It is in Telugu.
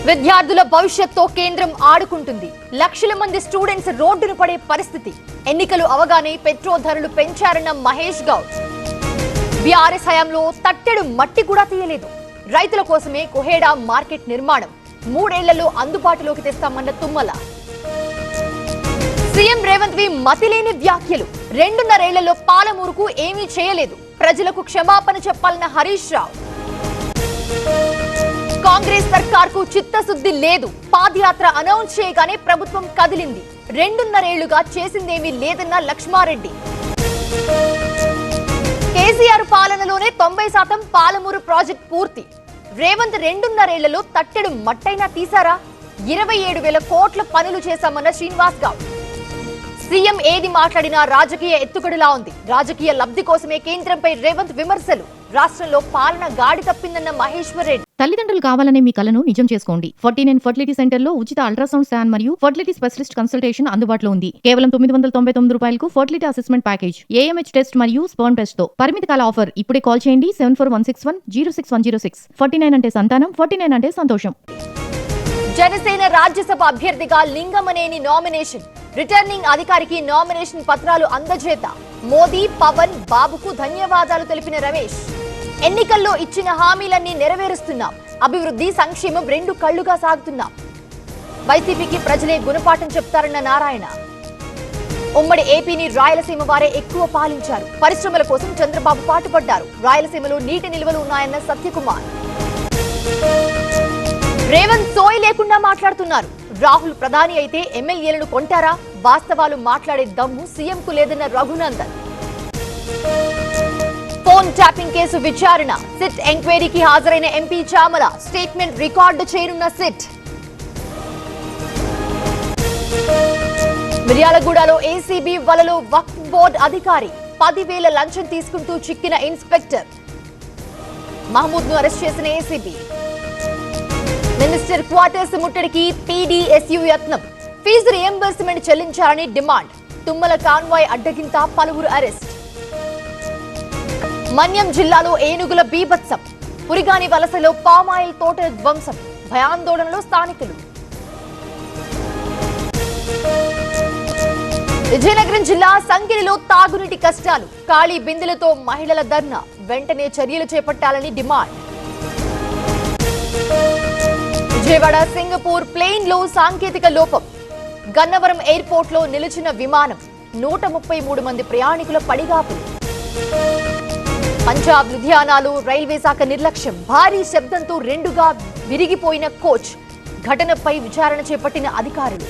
విద్యార్థుల భవిష్యత్తుతో కేంద్రం ఆడుకుంటుంది. లక్షల మంది స్టూడెంట్స్ రోడ్డున పడే పరిస్థితి. ఎన్నికలు అవగానే పెట్రోల్ ధరలు పెంచారన్న మహేష్ గౌడ్. బీఆర్ఎస్ హయాంలో తట్టెడు మట్టి కూడా తీయలేదు. రైతుల కోసమే కొహేడా మార్కెట్ నిర్మాణం 3 ఏళ్లలో అందుబాటులోకి తెస్తామన్న తుమ్మల. సీఎం రేవంత్ వి మతిలేని వ్యాఖ్యలు. 2.5 ఏళ్లలో పాలమూరుకు ఏమీ చేయలేదు. ప్రజలకు క్షమాపణ చెప్పాలన్న హరీష్ రావు. కాంగ్రెస్ సర్కార్కు చిత్తశుద్ధి లేదు. పాదయాత్ర అనౌన్స్ చేయగానే ప్రభుత్వం కదిలింది. 2.5 ఏళ్లుగా చేసిందేమీ లేదన్న లక్ష్మారెడ్డి. కేసీఆర్ పాలనలోనే 90% పాలమూరు ప్రాజెక్ట్ పూర్తి. రేవంత్ 2.5 ఏళ్లలో తట్టెడు మట్టైనా తీసారా? 27,000 కోట్ల పనులు చేశామన్న శ్రీనివాస్ గౌడ్. సీఎం ఏది మాట్లాడినా రాజకీయ ఎత్తుగడలా ఉంది. రాజకీయ లబ్ధి కోసమే కేంద్రంపై రేవంత్ విమర్శలు. రాష్ట్రంలో పాలన గాడి తప్పిందన్న మహేశ్వర్ రెడ్డి. తల్లిదండ్రులు కావాలనే మీ కలను నిజం చేసుకోండి. 49 ఫర్టిలిటీ సెంటర్ లో ఉచిత అల్ట్రాసౌండ్ స్కాన్ మరియు ఫర్టిలిటీ స్పెషలిస్ట్ కన్సల్టేషన్ అందుబాటులో ఉంది. కేవలం 999 రూపాయలకు fertility assessment package, AMH test మరియు స్పర్మ్ టెస్ట్ తో. పరిమిత కాల ఆఫర్. ఇప్పుడే కాల్ చేయండి 7416106106. 49 అంటే సంతానం, 49 అంటే సంతోషం. జనసేన రాజ్యసభ అభ్యర్థిగా లింగమనేని నామినేషన్. రిటర్నింగ్ అధికారికి నామినేషన్ పత్రాలు అందజేత. మోదీ, పవన్, బాబుకు ధన్యవాదాలు తెలిపిన రమేష్. ఎన్నికల్లో ఇచ్చిన హామీలన్నీ నెరవేరుస్తున్నాం. అభివృద్ధి, సంక్షేమం 2 కళ్లుగా సాగుతున్నాం. వైసీపీకి ప్రజలే గుణపాఠం చెప్తారన్న నారాయణ. ఉమ్మడి ఏపీని రాయలసీమ వారే ఎక్కువ పాలించారు. పరిశ్రమల కోసం చంద్రబాబు పాటుపడ్డారు. రాయలసీమలో నీటి నిల్వలు ఉన్నాయన్న సత్యకుమార్. రేవంత్ సోయి లేకుండా మాట్లాడుతున్నారు. రాహుల్ ప్రధాని అయితే ఎమ్మెల్యేలను కొంటారా? వాస్తవాలు మాట్లాడే దమ్ము సీఎంకు లేదన్న రఘునందన్. ఫోన్ ట్యాపింగ్ కేసు విచారణ. సిట్ ఎంక్వైరీకి హాజరైన ఎంపీ చామల. స్టేట్మెంట్ రికార్డు చేయనున్న సిట్. మిర్యాలగూడలో ఏసీబీ వలలో వక్ఫ్ బోర్డు అధికారి. 10,000 లంచం తీసుకుంటూ చిక్కిన ఇన్స్పెక్టర్. మహమూద్ ను అరెస్ట్ చేసిన ఏసీబీ. మినిస్టర్ క్వార్టర్స్ ముట్టడికి పీడీఎస్యూ యత్నం. ఫీజు రియంబర్స్మెంట్ చెల్లించాలని డిమాండ్. తుమ్మల కాన్వాయ్ అడ్డగింత, పలువురు అరెస్ట్. మన్యం జిల్లాలో ఏనుగుల బీభత్సం. పురిగాని వలసలో పామాయిల్ తోట ధ్వంసం. భయాందోళనలో స్థానికులు. విజయనగరం జిల్లా సంగిరిలో తాగునీటి కష్టాలు. ఖాళీ బిందెలతో మహిళల ధర్నా. వెంటనే చర్యలు చేపట్టాలని డిమాండ్. విజయవాడ సింగపూర్ ప్లేన్ లో సాంకేతిక లోపం. గన్నవరం ఎయిర్పోర్ట్ లో నిలిచిన విమానం. 133 మంది ప్రయాణికుల పడిగాపులు. పంజాబ్ లుధియానాలో రైల్వే శాఖ నిర్లక్ష్యం. భారీ శబ్దంతో 2గా విరిగిపోయిన కోచ్. ఘటనపై విచారణ చేపట్టిన అధికారులు.